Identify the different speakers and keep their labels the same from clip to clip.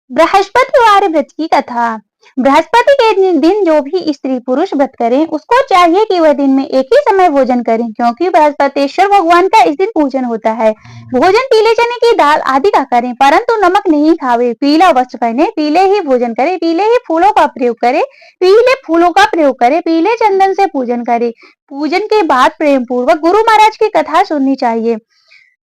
Speaker 1: बृहस्पतिवार व्रत की कथा। बृहस्पति के दिन जो भी स्त्री पुरुष व्रत करें उसको चाहिए कि वह दिन में एक ही समय भोजन करें, क्योंकि बृहस्पतिश्वर भगवान का इस दिन पूजन होता है। भोजन पीले चने की दाल आदि का करें, परंतु नमक नहीं खावे। पीला वस्त्र पहने, पीले ही भोजन करे, पीले ही फूलों का प्रयोग करे, पीले फूलों का प्रयोग करे, पीले चंदन से पूजन करे। पूजन के बाद प्रेम पूर्वक गुरु महाराज की कथा सुननी चाहिए।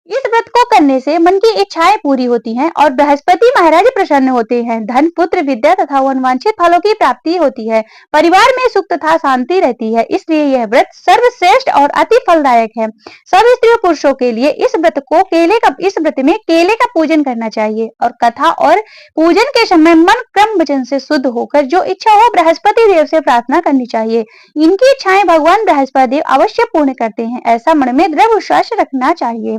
Speaker 1: इस व्रत को करने से मन की इच्छाएं पूरी होती हैं और बृहस्पति महाराज प्रसन्न होते हैं। धन, पुत्र, विद्या तथा वांछित फलों की प्राप्ति होती है। परिवार में सुख तथा शांति रहती है। इसलिए यह व्रत सर्वश्रेष्ठ और अति फलदायक है। सब स्त्री पुरुषों के लिए इस व्रत में केले का पूजन करना चाहिए और कथा और पूजन के समय मन क्रम वचन से शुद्ध होकर जो इच्छा हो बृहस्पति देव से प्रार्थना करनी चाहिए। इनकी इच्छाएं भगवान बृहस्पति देव अवश्य पूर्ण करते हैं, ऐसा मन में दृढ़ विश्वास रखना चाहिए।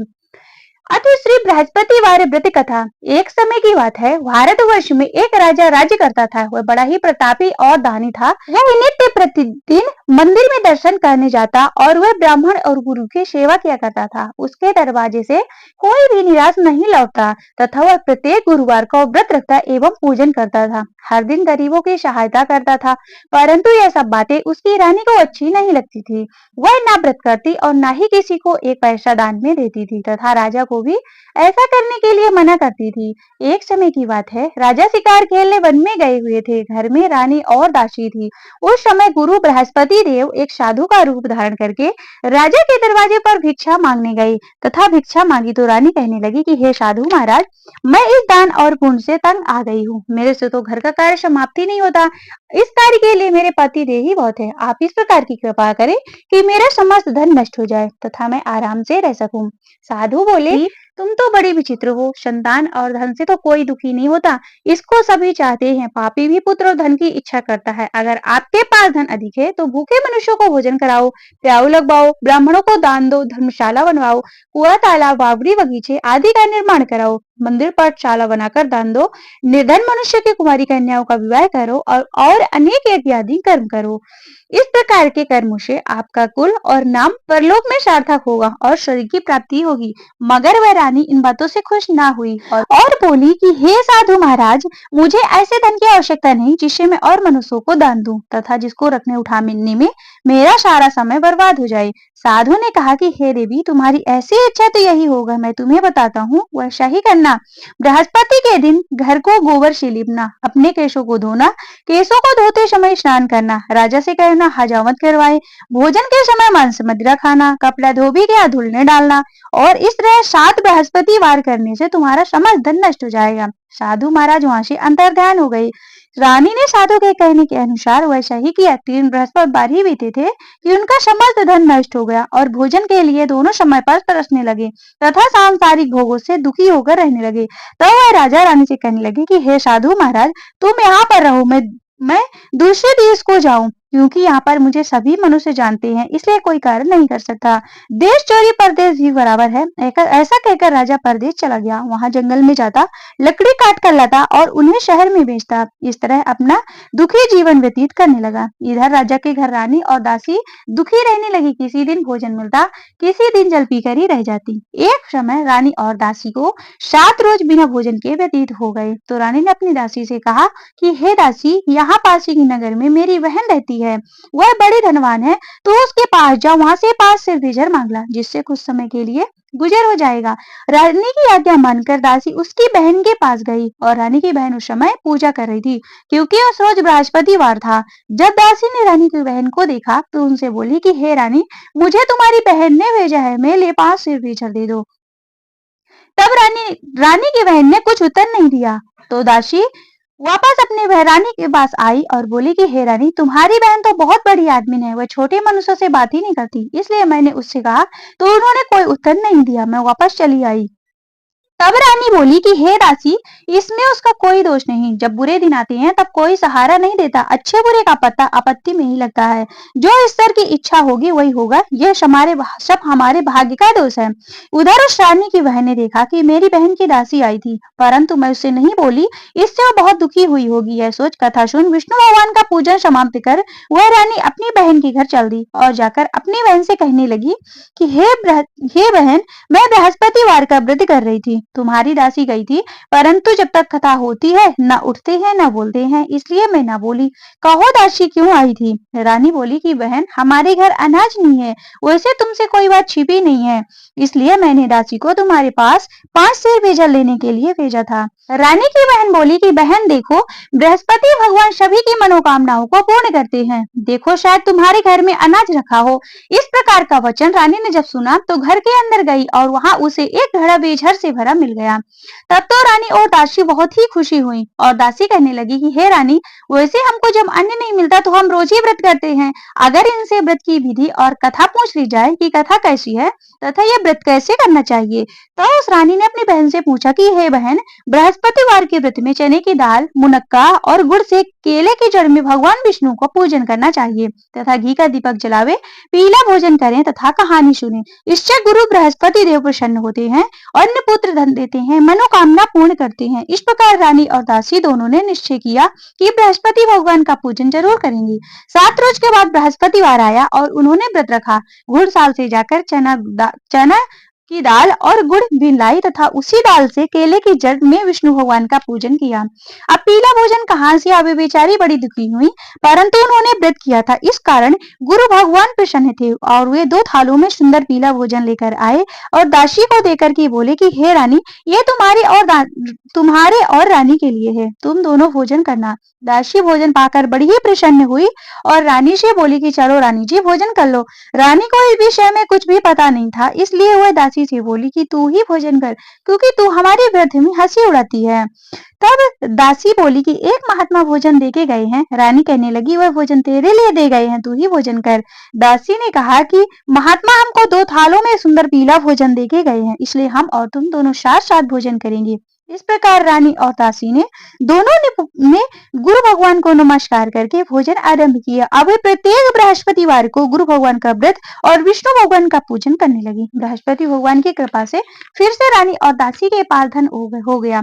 Speaker 1: अतः श्री बृहस्पतिवार व्रत कथा। एक समय की बात है, भारतवर्ष में एक राजा राज्य करता था। वह बड़ा ही प्रतापी और दानी था। वह नित्य प्रतिदिन मंदिर में दर्शन करने जाता और वह ब्राह्मण और गुरु की सेवा किया करता था। उसके दरवाजे से कोई भी निराश नहीं लौटता तथा वह प्रत्येक गुरुवार को व्रत रखता एवं पूजन करता था। हर दिन गरीबों की सहायता करता था, परंतु यह सब बातें उसकी रानी को अच्छी नहीं लगती थी। वह ना व्रत करती और ना ही किसी को एक पैसा दान में देती थी तथा राजा को भी ऐसा करने के लिए मना करती थी। एक समय की बात है, राजा शिकार खेलने वन में गए हुए थे। घर में रानी और दासी थी। उस समय गुरु बृहस्पति देव एक साधु का रूप धारण करके राजा के दरवाजे पर भिक्षा मांगने गए तथा भिक्षा मांगी तो रानी कहने लगी कि हे साधु महाराज, मैं इस दान और पुण्य से तंग आ गई हूँ। मेरे से तो घर का कार्य समाप्ति नहीं होता। इस कार्य के लिए मेरे पति देव ही बहुत है। आप इस प्रकार की कृपा करें कि मेरा समस्त धन नष्ट हो जाए तथा मैं आराम से रह सकूं। साधु बोले, तुम तो बड़ी विचित्र हो। संतान और धन से तो कोई दुखी नहीं होता, इसको सभी चाहते हैं। पापी भी पुत्र और धन की इच्छा करता है। अगर आपके पास धन अधिक है तो भूखे मनुष्यों को भोजन कराओ, प्याऊ लगवाओ, ब्राह्मणों को दान दो, धर्मशाला बनवाओ, कुआं, तालाब, बावड़ी, बगीचे आदि का निर्माण कराओ, मंदिर पाठशाला बनाकर दान दो, निर्धन मनुष्य की कुमारी कन्याओं का विवाह करो और अनेक इत्यादि कर्म करो। इस प्रकार के कर्मों से आपका कुल और नाम परलोक में सार्थक होगा और स्वर्ग की प्राप्ति होगी। मगर वह रानी इन बातों से खुश ना हुई और बोली कि हे साधु महाराज, मुझे ऐसे धन की आवश्यकता नहीं जिससे मैं और मनुष्यों को दान दूं तथा जिसको रखने उठाने में मेरा सारा समय बर्बाद हो जाए। साधु ने कहा कि हे देवी, तुम्हारी ऐसी इच्छा तो यही होगा। मैं तुम्हें बताता हूँ, वैसा ही करना। बृहस्पति के दिन घर को गोबर से लीपना, अपने केशों को धोना, केशों को धोते समय स्नान करना, राजा से कहना हजामत करवाए, भोजन के समय मांस मदिरा खाना, कपड़ा धोबी के हाथ धुलने डालना और इस तरह 7 बृहस्पतिवार करने से तुम्हारा समस्त धन नष्ट हो जाएगा। साधु महाराज वहां से अंतर्ध्यान हो गए। रानी ने साधु के कहने के अनुसार वैसा ही किया। 3 बृहस्पतिवार ही बीते थे कि उनका समस्त धन नष्ट हो गया और भोजन के लिए दोनों समय पर तरसने लगे तथा सांसारिक भोगों से दुखी होकर रहने लगे। तब वह राजा रानी से कहने लगे कि हे साधु महाराज, तुम यहाँ पर रहो, मैं दूसरे देश को जाऊं, क्योंकि यहाँ पर मुझे सभी मनुष्य जानते हैं, इसलिए कोई कार्य नहीं कर सकता। देश चोरी परदेश भी बराबर है। ऐसा कहकर राजा परदेश चला गया। वहां जंगल में जाता, लकड़ी काट कर लाता और उन्हें शहर में बेचता। इस तरह अपना दुखी जीवन व्यतीत करने लगा। इधर राजा के घर रानी और दासी दुखी रहने लगी। किसी दिन भोजन मिलता, किसी दिन जल पीकर ही रह जाती। एक समय रानी और दासी को 7 रोज बिना भोजन के व्यतीत हो गए। तो रानी ने अपनी दासी से कहा कि हे दासी, यहाँ पास ही नगर में मेरी बहन रहती है। वह बड़ी धनवान है, तो उसके पास जाओ, वहां से 5 सिर बीजर मांग ला, जिससे कुछ समय के लिए गुजर हो जाएगा। रानी की आज्ञा मानकर दासी उसकी बहन के पास गई और रानी की बहन उस समय पूजा कर रही थी, क्योंकि उस रोज बृहस्पतिवार था। जब दासी ने रानी की बहन को देखा तो उनसे बोली कि हे रानी, मुझे तुम्हारी बहन ने भेजा है, मेरे लिए 5 सिर बीजर दे दो। तब रानी की बहन ने कुछ उत्तर नहीं दिया। तो दासी वापस अपनी रानी के पास आई और बोली कि हे रानी, तुम्हारी बहन तो बहुत बड़ी आदमी है, वह छोटे मनुष्यों से बात ही नहीं करती, इसलिए मैंने उससे कहा तो उन्होंने कोई उत्तर नहीं दिया। मैं वापस चली आई। तब रानी बोली कि हे दासी, इसमें उसका कोई दोष नहीं। जब बुरे दिन आते हैं तब कोई सहारा नहीं देता। अच्छे बुरे का पत्ता आपत्ति में ही लगता है। जो ईश्वर की इच्छा होगी वही होगा। यह सब हमारे भाग्य का दोष है। उधर उस रानी की बहन ने देखा कि मेरी बहन की दासी आई थी, परंतु मैं उससे नहीं बोली, इससे वो बहुत दुखी हुई होगी। यह सोच कथा सुन विष्णु भगवान का पूजन समाप्त कर वह रानी अपनी बहन के घर चल दी और जाकर अपनी बहन से कहने लगी कि हे बहन, मैं बृहस्पतिवार का व्रत कर रही थी, तुम्हारी दासी गई थी, परंतु जब तक कथा होती है न उठते हैं न बोलते हैं, इसलिए मैं न बोली। कहो दासी क्यों आई थी? रानी बोली कि बहन हमारे घर अनाज नहीं है, वैसे तुमसे कोई बात छिपी नहीं है, इसलिए मैंने दासी को तुम्हारे पास 5 सेर भेजा लेने के लिए भेजा था। रानी की बहन बोली कि बहन देखो, बृहस्पति भगवान सभी की मनोकामनाओं को पूर्ण करते हैं, देखो शायद तुम्हारे घर में अनाज रखा हो। इस प्रकार का वचन रानी ने जब सुना तो घर के अंदर गई और वहां उसे एक घड़ा बेझर से भरा मिल गया। तब तो रानी और दासी बहुत ही खुशी हुई और दासी कहने लगी कि हे रानी, वैसे हमको जब अन्न नहीं मिलता तो हम रोज ही व्रत करते हैं, अगर इनसे व्रत की विधि और कथा पूछ ली जाए कि कथा कैसी है तथा यह व्रत कैसे करना चाहिए, तो उस रानी ने अपनी बहन से पूछा कि हे बहन, बृहस्पतिवार के व्रत में चने की दाल, मुनक्का और गुड़ से केले की जड़ में भगवान विष्णु को पूजन करना चाहिए तथा घी का दीपक जलावे, पीला भोजन करें तथा कहानी सुने। इससे गुरु बृहस्पति देव प्रसन्न होते हैं, अन्न पुत्र धन देते हैं, मनोकामना पूर्ण करते हैं। इस प्रकार रानी और दासी दोनों ने निश्चय किया कि बृहस्पति भगवान का पूजन जरूर करेंगी। 7 रोज के बाद बृहस्पतिवार आया और उन्होंने व्रत रखा। घुड़साल से जाकर चना की दाल और गुड़ भी लाई तथा उसी दाल से केले की जड़ में विष्णु भगवान का पूजन किया। अब पीला भोजन कहां से? अब बेचारी बड़ी दुखी हुई, परंतु उन्होंने व्रत किया था, इस कारण गुरु भगवान प्रसन्न थे और वे 2 थालों में सुंदर पीला भोजन लेकर आए और दासी को देकर के बोले कि हे रानी, ये तुम्हारे और रानी के लिए है, तुम दोनों भोजन करना। दासी भोजन पाकर बड़ी ही प्रसन्न हुई और रानी से बोली कि चलो रानी जी भोजन कर लो। रानी को इस विषय में कुछ भी पता नहीं था, इसलिए वह दासी से बोली कि तू ही भोजन कर, क्योंकि तू हमारे व्रत में हंसी उड़ाती है। तब दासी बोली कि एक महात्मा भोजन दे के गए हैं। रानी कहने लगी वह भोजन तेरे लिए दे गए हैं, तू ही भोजन कर। दासी ने कहा कि महात्मा हमको 2 थालों में सुंदर पीला भोजन दे के गए हैं, इसलिए हम और तुम दोनों साथ साथ भोजन करेंगे। इस प्रकार रानी और दासी ने दोनों ने गुरु भगवान को नमस्कार करके भोजन आरंभ किया। अब प्रत्येक बृहस्पतिवार को गुरु भगवान का व्रत और विष्णु भगवान का पूजन करने लगी। बृहस्पति भगवान की कृपा से फिर से रानी और दासी के पास धन हो गया,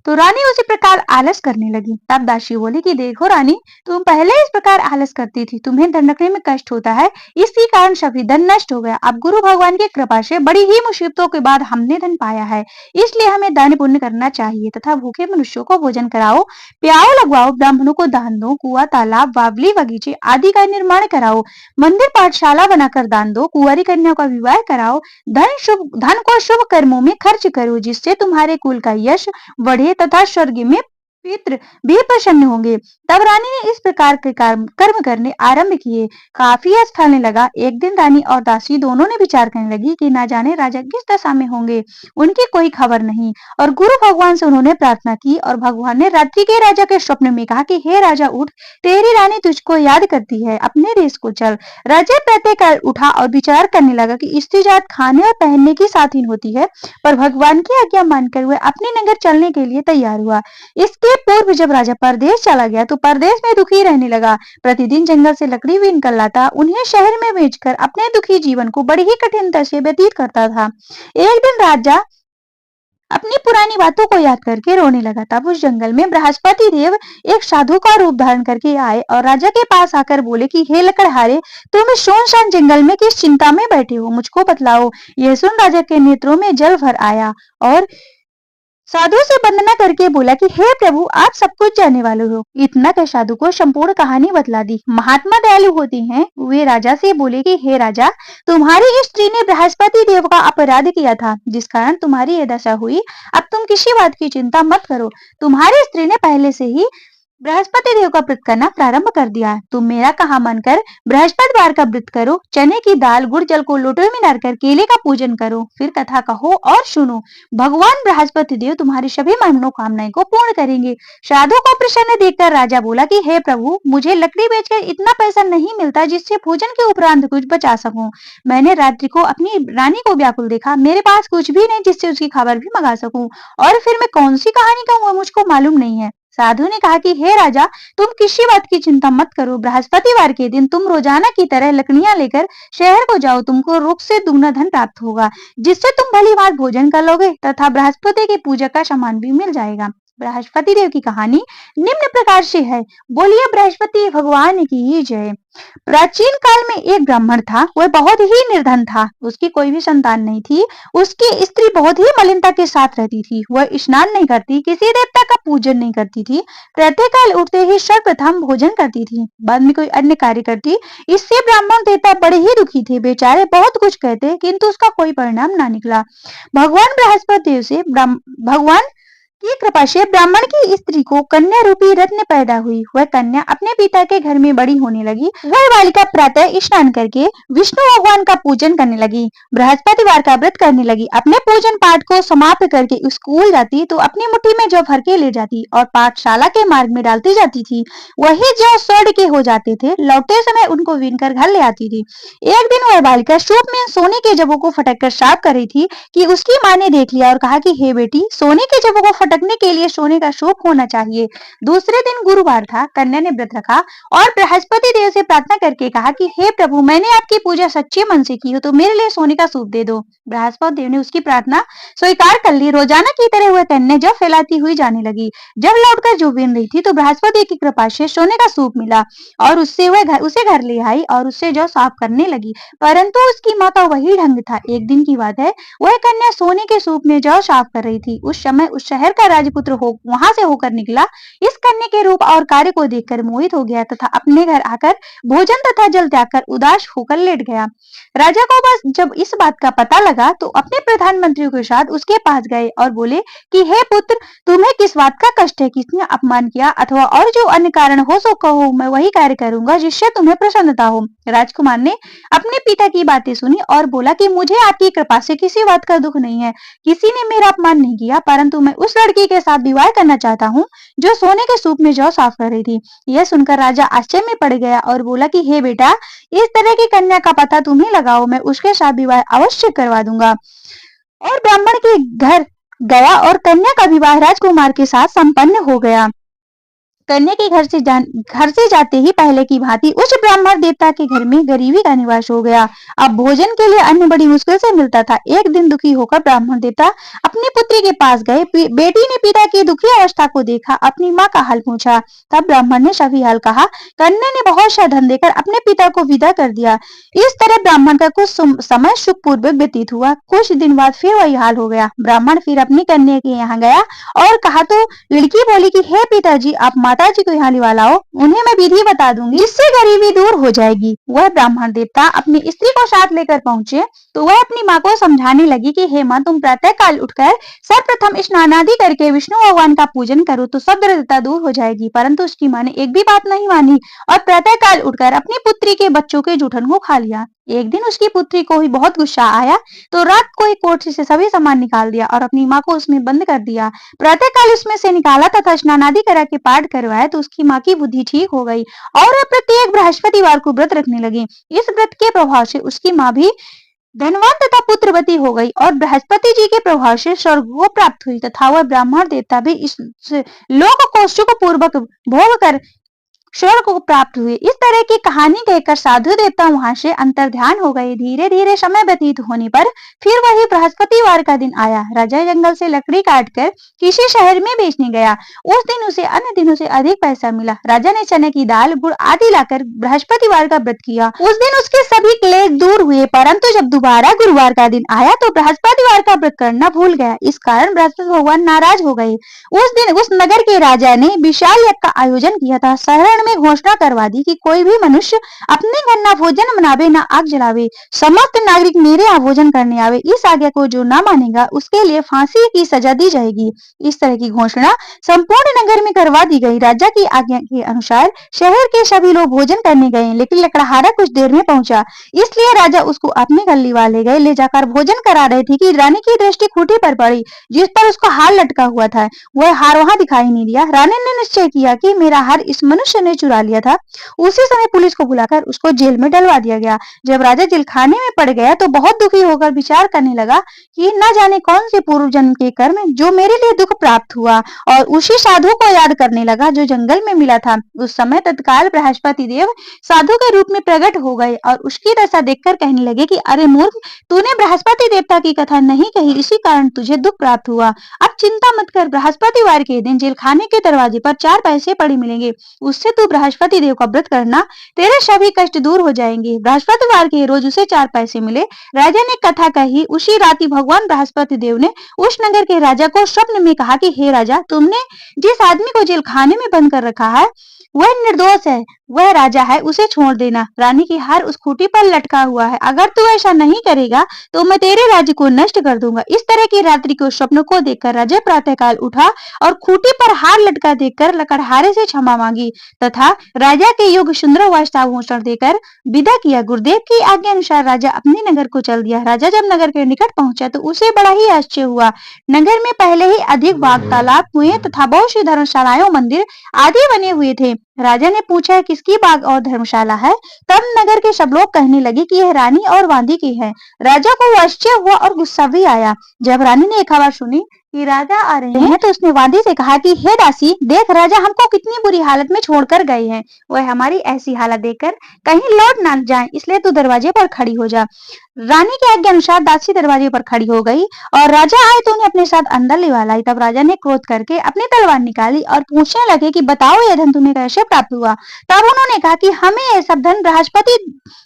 Speaker 1: तो रानी उसी प्रकार आलस करने लगी। तब दासी बोली कि देखो रानी, तुम पहले इस प्रकार आलस करती थी, तुम्हें धन रखने में कष्ट होता है, इसी कारण सभी धन नष्ट हो गया। अब गुरु भगवान की कृपा से बड़ी ही मुसीबतों के बाद हमने धन पाया है, इसलिए हमें दान पुण्य करना चाहिए तथा भूखे मनुष्यों को भोजन कराओ, प्याऊ लगवाओ, ब्राह्मणों को दान दो, कुआं, तालाब, बावली, बगीचे आदि का निर्माण कराओ, मंदिर पाठशाला बनाकर दान दो, कुंवारी कन्याओं का विवाह कराओ, धन को शुभ कर्मों में खर्च करो, जिससे तुम्हारे कुल का यश बढ़े तथा स्वर्ग में पितृ भी प्रसन्न होंगे। तब रानी ने इस प्रकार के कर्म करने आरंभ किए। काफी फलने लगा। एक दिन रानी और दासी दोनों ने विचार करने लगी कि ना जाने राजा किस दशा में होंगे, उनकी कोई खबर नहीं, और गुरु भगवान से उन्होंने प्रार्थना की और भगवान ने रात्रि के राजा के स्वप्न में कहा कि हे राजा उठ, तेरी रानी तुझको याद करती है, अपने देश को चल। राजा प्रत्येक उठा और विचार करने लगा कि स्त्री जात खाने और पहनने की साथीन होती है, पर भगवान की आज्ञा मानकर वह अपने नगर चलने के लिए तैयार हुआ। इसके पूर्व जब राजा परदेश चला गया तो परदेश में दुखी रहने लगा। प्रतिदिन जंगल से लकड़ी बीन कर लाता, उन्हें शहर में बेचकर अपने दुखी जीवन को बड़ी ही कठिनता से व्यतीत करता था। एक दिन राजा अपनी पुरानी बातों को याद करके रोने लगा। तब उस जंगल में बृहस्पति देव एक साधु का रूप धारण करके आए और राजा के पास आकर बोले कि हे लकड़हारे, तुम इस सुनसान जंगल में किस चिंता में बैठे हो, मुझको बतलाओ। यह सुन राजा के नेत्रों में जल भर आया और साधु से वंदना करके बोला कि हे प्रभु, आप सब कुछ जानने वाले हो। इतना कह साधु को संपूर्ण कहानी बतला दी। महात्मा दयालु होते हैं, वे राजा से बोले कि हे राजा, तुम्हारी स्त्री ने बृहस्पति देव का अपराध किया था, जिस कारण तुम्हारी यह दशा हुई। अब तुम किसी बात की चिंता मत करो, तुम्हारी स्त्री ने पहले से ही बृहस्पति देव का व्रत करना प्रारंभ कर दिया है। तुम मेरा कहा मानकर बृहस्पतिवार का व्रत करो, चने की दाल गुड़ जल को लोटे में डालकर केले का पूजन करो, फिर कथा कहो और सुनो। भगवान बृहस्पति देव तुम्हारी सभी मनोकामनाएं को पूर्ण करेंगे। साधु को प्रसन्न देखकर राजा बोला कि हे प्रभु, मुझे लकड़ी बेचकर इतना पैसा नहीं मिलता जिससे भोजन के उपरांत कुछ बचा सकूं। मैंने रात्रि को अपनी रानी को व्याकुल देखा, मेरे पास कुछ भी नहीं जिससे उसकी खबर भी मंगा सकूं, और फिर मैं कौन सी कहानी कहूँ मुझको मालूम नहीं है। साधु ने कहा कि हे राजा, तुम किसी बात की चिंता मत करो। बृहस्पतिवार के दिन तुम रोजाना की तरह लकड़ियां लेकर शहर को जाओ, तुमको रुख से दुगना धन प्राप्त होगा, जिससे तुम भली भांति भोजन कर लोगे तथा बृहस्पति की पूजा का सामान भी मिल जाएगा। बृहस्पति देव की कहानी निम्न प्रकार से है। बोलिए बृहस्पति भगवान की जय। प्राचीन काल में एक ब्राह्मण था। वह बहुत ही निर्धन था। उसकी कोई भी संतान नहीं थी। उसकी स्त्री बहुत ही मलिनता के साथ रहती थी। वह स्नान नहीं करती, किसी देवता का पूजन नहीं करती थी। प्रातःकाल उठते ही सर्वप्रथम भोजन करती थी, बाद में कोई अन्य कार्य करती। इससे ब्राह्मण देवता बड़े ही दुखी थे। बेचारे बहुत कुछ कहते किंतु उसका कोई परिणाम ना निकला। भगवान बृहस्पति देव से भगवान की कृपा से ब्राह्मण की स्त्री को कन्या रूपी रत्न पैदा हुई। वह कन्या अपने पिता के घर में बड़ी होने लगी। वह बालिका प्रातः स्नान करके विष्णु भगवान का पूजन करने लगी, बृहस्पतिवार का व्रत करने लगी। अपने पूजन पाठ को समाप्त करके स्कूल जाती तो अपनी मुट्ठी में जौ भर के ले जाती और पाठशाला के मार्ग में डालती जाती थी। वही जौ स्वर्ण के हो जाते थे। लौटते समय उनको बीनकर घर ले आती थी। एक दिन वह बालिका सूप में सोने के जबों को फटक कर साफ कर रही थी कि उसकी माँ ने देख लिया और कहा कि हे बेटी, सोने के जबों को फटकने के लिए सोने का सूप होना चाहिए। दूसरे दिन गुरुवार था। कन्या ने व्रत रखा और बृहस्पति देव से प्रार्थना करके कहा कि हे प्रभु, मैंने आपकी पूजा सच्चे मन से की हो तो मेरे लिए सोने का सूप दे दो। बृहस्पति देव ने उसकी प्रार्थना स्वीकार कर ली। रोजाना की तरह वह कन्या जब फैलाती हुई जाने लगी। जब लौटकर जो बीन रही थी तो बृहस्पति की कृपा से सोने का सूप मिला और उसे घर ले आई और उससे जो साफ करने लगी, परंतु उसकी माँ का वही ढंग था। एक दिन की बात है, वह कन्या सोने के सूप में जौ साफ कर रही थी। उस समय उस शहर का राजपुत्र वहां से होकर निकला। इस कन्या के रूप और कार्य को देखकर मोहित हो गया तथा अपने घर आकर भोजन तथा जल त्याग कर उदास होकर लेट गया। राजा को बस जब इस बात का पता लगा तो अपने प्रधानमंत्रियों के साथ उसके पास गए और बोले कि हे पुत्र, तुम्हें किस बात का कष्ट है, किसने अपमान किया अथवा और जो अन्य कारण हो सो कहो, मैं वही कार्य करूंगा जिससे तुम्हें प्रसन्नता हो। राजकुमार ने अपने पिता की बातें सुनी और बोला कि मुझे आपकी कृपा से किसी बात का दुख नहीं है, किसी ने मेरा अपमान नहीं किया, परंतु मैं उस लड़की के साथ विवाह करना चाहता हूँ जो सोने के सूप में जौ साफ कर रही थी। यह सुनकर राजा आश्चर्य में पड़ गया और बोला कि हे बेटा, इस तरह की कन्या का पता तुम्हें लगाओ, मैं उसके साथ विवाह अवश्य करवा दूंगा। और ब्राह्मण के घर गया और कन्या का विवाह राजकुमार के साथ संपन्न हो गया। कन्या के घर से जाते ही पहले की भांति उस ब्राह्मण देवता के घर में गरीबी का निवास हो गया। अब भोजन के लिए अन्न बड़ी मुश्किल से मिलता था। एक दिन दुखी होकर ब्राह्मण देवता अपनी पुत्री के पास गए। बेटी ने पिता की दुखी अवस्था को देखा, अपनी माँ का हाल पूछा। तब ब्राह्मण ने सभी हाल कहा। कन्या ने बहुत सा धन देकर अपने पिता को विदा कर दिया। इस तरह ब्राह्मण का कुछ समय सुखपूर्वक व्यतीत हुआ। कुछ दिन बाद फिर वही हाल हो गया। ब्राह्मण फिर अपनी कन्या के यहाँ गया और कहा तो लड़की बोली कि हे पिताजी, आप माताजी को यहाँ लिवा लाओ, उन्हें मैं विधि बता दूंगी, जिससे गरीबी दूर हो जाएगी। वह ब्राह्मण देवता अपनी स्त्री को साथ लेकर पहुंचे तो वह अपनी माँ को समझाने लगी कि हे माँ, तुम प्रातः काल उठकर सर्वप्रथम स्नान आदि करके विष्णु भगवान का पूजन करो तो सब दरिद्रता दूर हो जाएगी। परंतु उसकी माँ ने एक भी बात नहीं मानी और प्रातः काल उठकर अपनी पुत्री के बच्चों के जूठन को खा लिया। एक दिन उसकी पुत्री को ही बहुत गुस्सा आया तो रात को एक कोठरी से सभी सामान निकाल दिया और अपनी माँ को उसमें बंद कर दिया। प्रातः काल उसमें से निकाला तथा स्नान आदि करा के पाठ करवाया तो उसकी माँ की बुद्धि ठीक हो गई और वह प्रत्येक बृहस्पतिवार को व्रत रखने लगी। इस व्रत के प्रभाव से उसकी माँ भी धनवान तथा पुत्रवती हो गई और बृहस्पति जी के प्रभाव से स्वर्ग को प्राप्त हुई तथा वह ब्राह्मण देवता भी इस लोक को सुख पूर्वक भोग कर स्वर्ग को प्राप्त हुए। इस तरह की कहानी कहकर साधु देवता वहां से अंतर्ध्यान हो गए। धीरे धीरे समय व्यतीत होने पर फिर वही बृहस्पतिवार का दिन आया। राजा जंगल से लकड़ी काटकर किसी शहर में बेचने गया। उस दिन उसे अन्य दिनों से अधिक पैसा मिला। राजा ने चने की दाल, गुड़ आदि लाकर बृहस्पतिवार का व्रत किया। उस दिन उसके सभी क्लेश दूर हुए, परंतु जब दोबारा गुरुवार का दिन आया तो बृहस्पतिवार का व्रत करना भूल गया। इस कारण बृहस्पति भगवान नाराज हो गए। उस दिन उस नगर के राजा ने विशाल यज्ञ का आयोजन किया था। शहर में घोषणा करवा दी कि कोई भी मनुष्य अपने घर ना भोजन बनावे ना आग जलावे, समस्त नागरिक मेरे यहाँ भोजन करने आवे। इस आज्ञा को जो ना मानेगा उसके लिए फांसी की सजा दी जाएगी। इस तरह की घोषणा संपूर्ण नगर में करवा दी गई। राजा की आज्ञा के अनुसार शहर के सभी लोग भोजन करने गए, लेकिन लकड़हारा कुछ देर में पहुंचा, इसलिए राजा उसको अपने गली वाले गए। ले जाकर भोजन करा रहे थे कि रानी की दृष्टि खूंटी पर पड़ी जिस पर उसका हार लटका हुआ था। वह हार वहां दिखाई नहीं दिया। रानी ने निश्चय किया कि मेरा हार इस मनुष्य उन्हें चुरा लिया था। उसी समय पुलिस को बुलाकर उसको जेल में डलवा दिया गया। जब राजा जेल खाने में पड़ गया तो बहुत दुखी होकर विचार करने लगा कि न जाने कौन से पूर्व जन्म के कर्म जो मेरे लिए दुख प्राप्त हुआ, और उसी साधु को याद करने लगा जो जंगल में मिला था। उस समय तत्काल बृहस्पति देव साधु के रूप में प्रकट हो गए और उसकी दशा देखकर कहने लगे कि अरे मूर्ख, तूने बृहस्पति देवता की कथा नहीं कही, इसी कारण तुझे दुख प्राप्त हुआ। अब चिंता मत कर, बृहस्पतिवार के दिन जेल खाने के दरवाजे पर 4 पैसे पड़े मिलेंगे, उससे तू बृहस्पति देव का व्रत करना, तेरे सभी कष्ट दूर हो जाएंगे। बृहस्पतिवार के रोज उसे 4 पैसे मिले। राजा ने कथा कही। उसी राति भगवान बृहस्पति देव ने उस नगर के राजा को स्वप्न में कहा कि हे राजा, तुमने जिस आदमी को जेल खाने में बंद कर रखा है वह निर्दोष है, वह राजा है, उसे छोड़ देना। रानी की हार उस खूंटी पर लटका हुआ है, अगर तू ऐसा नहीं करेगा तो मैं तेरे राज्य को नष्ट कर दूंगा। इस तरह की रात्रि के स्वप्न को देखकर राजा प्रातःकाल उठा और खूंटी पर हार लटका देखकर लकड़हारे से क्षमा मांगी तथा राजा के योग्य सुंदर वस्त्राभूषण देकर विदा किया। गुरुदेव की आज्ञा अनुसार राजा अपने नगर को चल दिया। राजा जब नगर के निकट पहुंचा तो उसे बड़ा ही आश्चर्य हुआ। नगर में पहले ही अधिक बाग तालाब कुएं तथा बहुत सी धर्मशालाएं मंदिर आदि बने हुए थे। राजा ने पूछा किसकी बाग और धर्मशाला है। तब नगर के सब लोग कहने लगे कि यह रानी और वांदी की है। राजा को आश्चर्य हुआ और गुस्सा भी आया। जब रानी ने एक खबर सुनी कि राजा आ रहे हैं तो उसने वांदी से कहा कि हे दासी, देख राजा हमको कितनी बुरी हालत में छोड़कर गए हैं, वह हमारी ऐसी हालत देखकर कहीं लौट ना जाए, इसलिए तू दरवाजे पर खड़ी हो जा। रानी के आज्ञा अनुसार दासी दरवाजे पर खड़ी हो गई और राजा आए तो उन्हें अपने साथ अंदर लिवा लाई। तब राजा ने क्रोध करके अपनी तलवार निकाली और पूछने लगे कि बताओ यह धन तुम्हें कैसे प्राप्त हुआ। तब उन्होंने कहा कि हमें यह सब धन बृहस्पति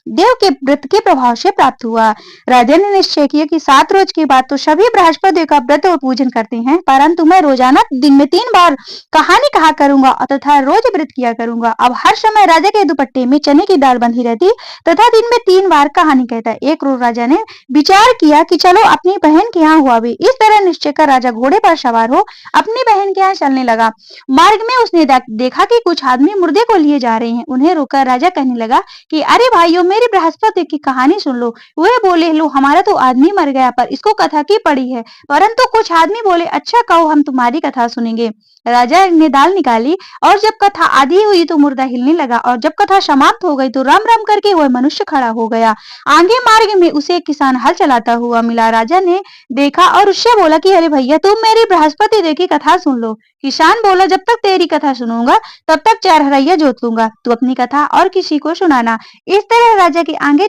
Speaker 1: देव के व्रत के प्रभाव से प्राप्त हुआ। राजा ने निश्चय किया कि 7 रोज के बाद तो सभी बृहस्पति देव का व्रत और पूजन करते हैं, परंतु मैं रोजाना दिन में 3 बार कहानी कहा करूंगा तथा रोज व्रत किया करूंगा। अब हर समय राजा के दुपट्टे में चने की दाल बंधी रहती तथा दिन में 3 बार कहानी कहता। एक रोज राजा ने विचार किया कि चलो अपनी बहन के यहाँ हुआ भी। इस तरह निश्चय कर राजा घोड़े पर सवार हो अपनी बहन के यहाँ चलने लगा। मार्ग में उसने देखा कि कुछ आदमी मुर्दे को लिए जा रहे हैं। उन्हें रोककर राजा कहने लगा कि अरे भाइयों, मेरी बृहस्पति की कहानी सुन लो। वे बोले, लो हमारा तो आदमी मर गया पर इसको कथा की पड़ी है। परंतु कुछ आदमी बोले, अच्छा कहो हम तुम्हारी कथा सुनेंगे। राजा ने दाल निकाली और जब कथा आधी हुई तो मुर्दा हिलने लगा और जब कथा समाप्त हो गई तो राम राम करके वह मनुष्य खड़ा हो गया। आगे मार्ग में उसे एक किसान हल चलाता हुआ मिला। राजा ने देखा और उससे बोला कि अरे भैया, तुम मेरी बृहस्पति देव की कथा सुन लो। किसान बोला, जब तक तेरी कथा सुनूंगा तब तक 4 हरैया जोत लूंगा, तू अपनी कथा और किसी को सुनाना। इस तरह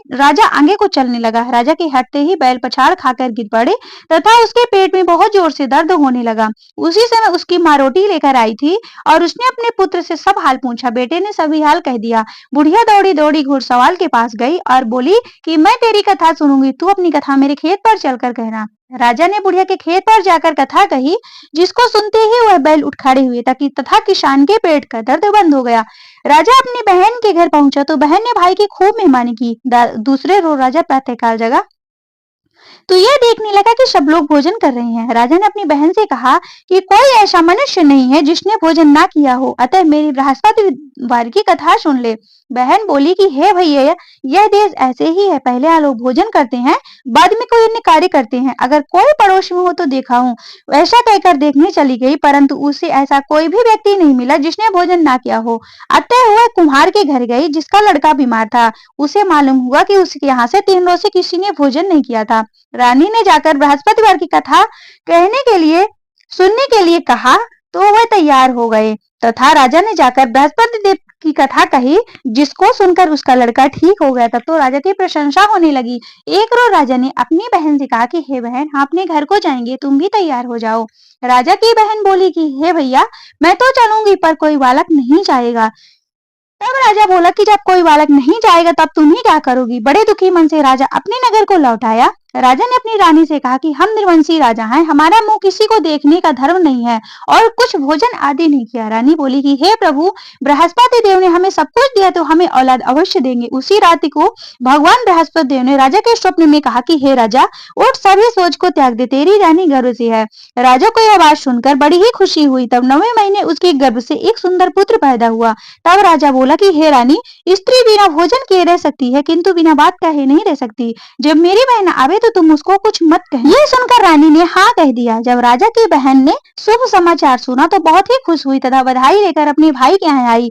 Speaker 1: राजा आगे को चलने लगा। राजा के हटते ही बैल पछाड़ खाकर गिर पड़े तथा उसके पेट में बहुत जोर से दर्द होने लगा। उसी समय उसकी माँ रोटी लेकर आई थी और उसने अपने पुत्र से सब हाल पूछा। बेटे ने सभी हाल कह दिया। बुढ़िया दौड़ी दौड़ी घुड़सवार के पास गई और बोली कि मैं तेरी कथा सुनूंगी, तू अपनी कथा मेरे खेत पर चलकर कहना। राजा ने बुढ़िया के खेत पर जाकर कथा कही, जिसको सुनते ही वह बैल उठ खड़े हुए तथा किसान के पेट का दर्द बंद हो गया। राजा अपनी बहन के घर पहुंचा तो बहन ने भाई की खूब मेहमानी की। दूसरे रोज राजा प्रातःकाल जगा तो यह देखने लगा कि सब लोग भोजन कर रहे हैं। राजा ने अपनी बहन से कहा कि कोई ऐसा मनुष्य नहीं है जिसने भोजन ना किया हो, अतः मेरी बृहस्पतिवार की कथा सुन ले। बहन बोली कि हे भैया, यह देश ऐसे ही है, पहले आ लोग भोजन करते हैं, बाद में कोई अन्य कार्य करते हैं, अगर कोई पड़ोस में हो तो देखा हूँ। ऐसा कहकर देखने चली गई, परंतु उसे ऐसा कोई भी व्यक्ति नहीं मिला जिसने भोजन ना किया हो। अतः वह कुम्हार के घर गई जिसका लड़का बीमार था। उसे मालूम हुआ कि उसके यहाँ से 3 रोज से किसी ने भोजन नहीं किया था। रानी ने जाकर बृहस्पतिवार की कथा सुनने के लिए कहा तो वह तैयार हो गए तथा राजा ने जाकर बृहस्पति देव की कथा कही, जिसको सुनकर उसका लड़का ठीक हो गया। तब तो राजा की प्रशंसा होने लगी। एक रोज राजा ने अपनी बहन से कहा कि हे बहन, हम अपने घर को जाएंगे, तुम भी तैयार हो जाओ। राजा की बहन बोली कि हे भैया, मैं तो चलूंगी पर कोई बालक नहीं जाएगा। तब राजा बोला कि जब कोई बालक नहीं जाएगा तब तुम ही क्या करोगी। बड़े दुखी मन से राजा अपने नगर को लौट आया। राजा ने अपनी रानी से कहा कि हम निर्वंशी राजा हैं, हमारा मुंह किसी को देखने का धर्म नहीं है और कुछ भोजन आदि नहीं किया। रानी बोली कि हे प्रभु, बृहस्पति देव ने हमें सब कुछ दिया तो हमें औलाद अवश्य देंगे। उसी रात को भगवान बृहस्पति देव ने राजा के स्वप्न में कहा कि हे राजा, उठ, सभी सोच को त्याग दे, तेरी रानी गर्भ से है। राजा को यह बात सुनकर बड़ी ही खुशी हुई। तब 9वें महीने उसके गर्भ से एक सुंदर पुत्र पैदा हुआ। तब राजा बोला कि हे रानी, स्त्री बिना भोजन किए रह सकती है किंतु बिना बात कहे नहीं रह सकती। जब मेरी बहन आवे तो तुम उसको कुछ मत कह। ये सुनकर रानी ने हाँ कह दिया। जब राजा की बहन ने शुभ समाचार सुना तो बहुत ही खुश हुई तथा बधाई लेकर अपने भाई के यहाँ आई।